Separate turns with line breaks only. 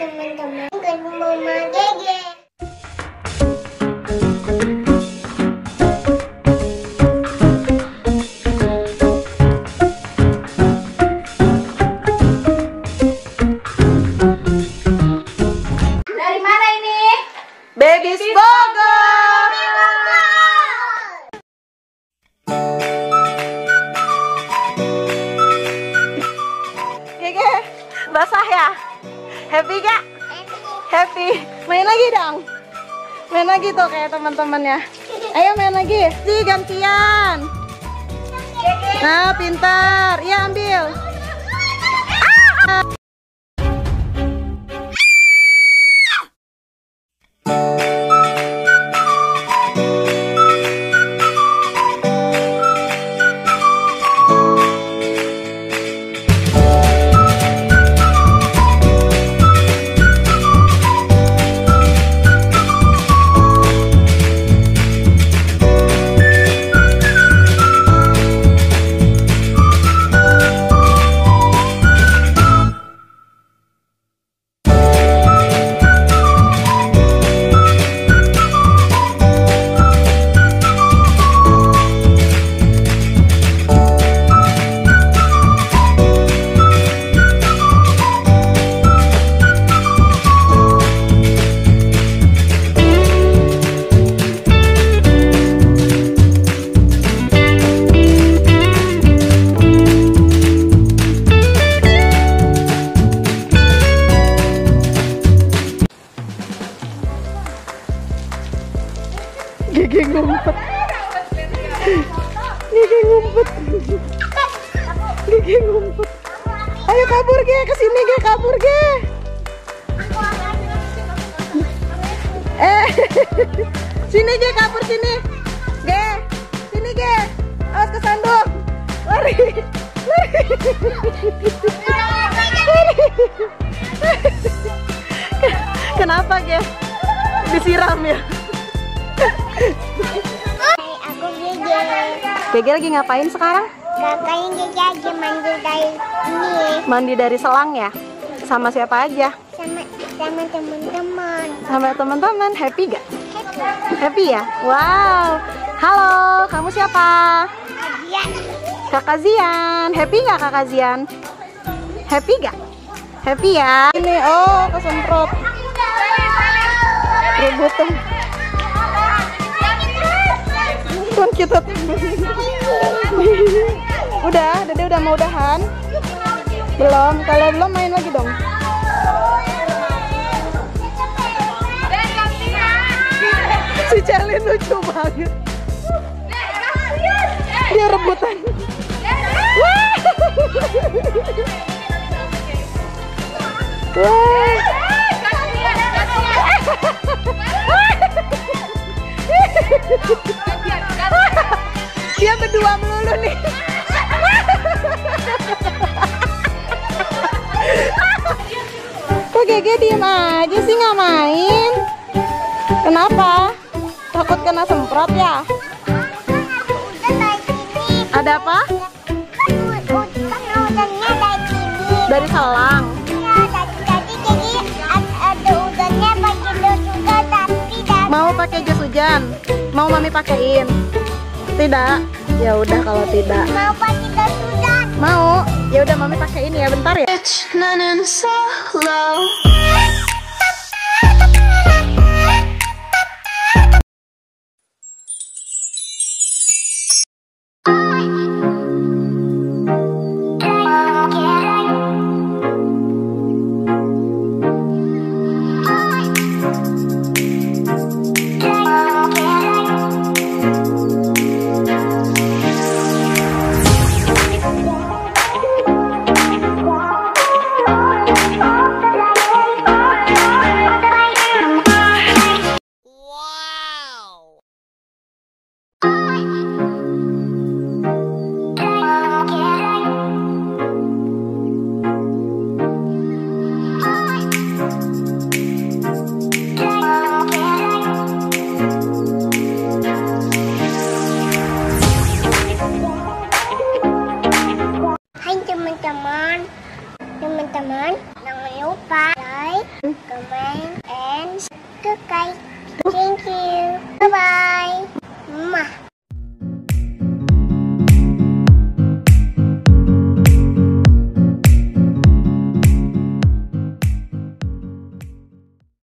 teman-teman ke Mama Gege.
Dari mana ini?
Baby's Bogor. Gege, basah ya? Happy gak? Happy. Main lagi dong. Main lagi tuh kayak teman-temannya. Ayo main lagi. Si gantian. Nah, pintar. Iya, ambil. Gigi ngumpet. Gigi ngumpet. Gigi ngumpet. Ayo kabur Ge, ke sini Ge, kabur Ge. Sini Ge, kabur sini. Ge, sini Ge. Awas kesandung. Lari. Lari. Kenapa Ge? Disiram ya?
Hai, aku Gege.
Gege lagi ngapain sekarang?
Kakaknya Gege aja mandi dari ini
Mandi dari selang ya? Sama siapa aja?
sama teman-teman.
Sama teman-teman. Happy gak?
Happy.
Happy ya? Wow. Halo, kamu siapa?
Iya.
Kakak Zian. Happy gak Kakak Zian? Happy gak? Happy ya? Ini, oh kesemprot. Rebutan. Kan kita udah, Dede udah mau udahan? Belum, kalau belum main lagi dong. Si Celin lucu banget. Dia rebutan. Wah. Dia berdua melulu nih. Kok Gege diem aja sih nggak main? Kenapa? Takut kena semprot ya? Ada apa?
Udannya dari sini.
Dari selang.
Ya, tadi jadi ada udannya pakai dos juga tapi
Mau pakai jas hujan? Mau mami pakein? Tidak? Ya udah kalau tidak.
mau pakai dos udan.
Mau? Ya udah mami pakein ya, bentar ya.
teman-teman, jangan lupa like, comment, and subscribe.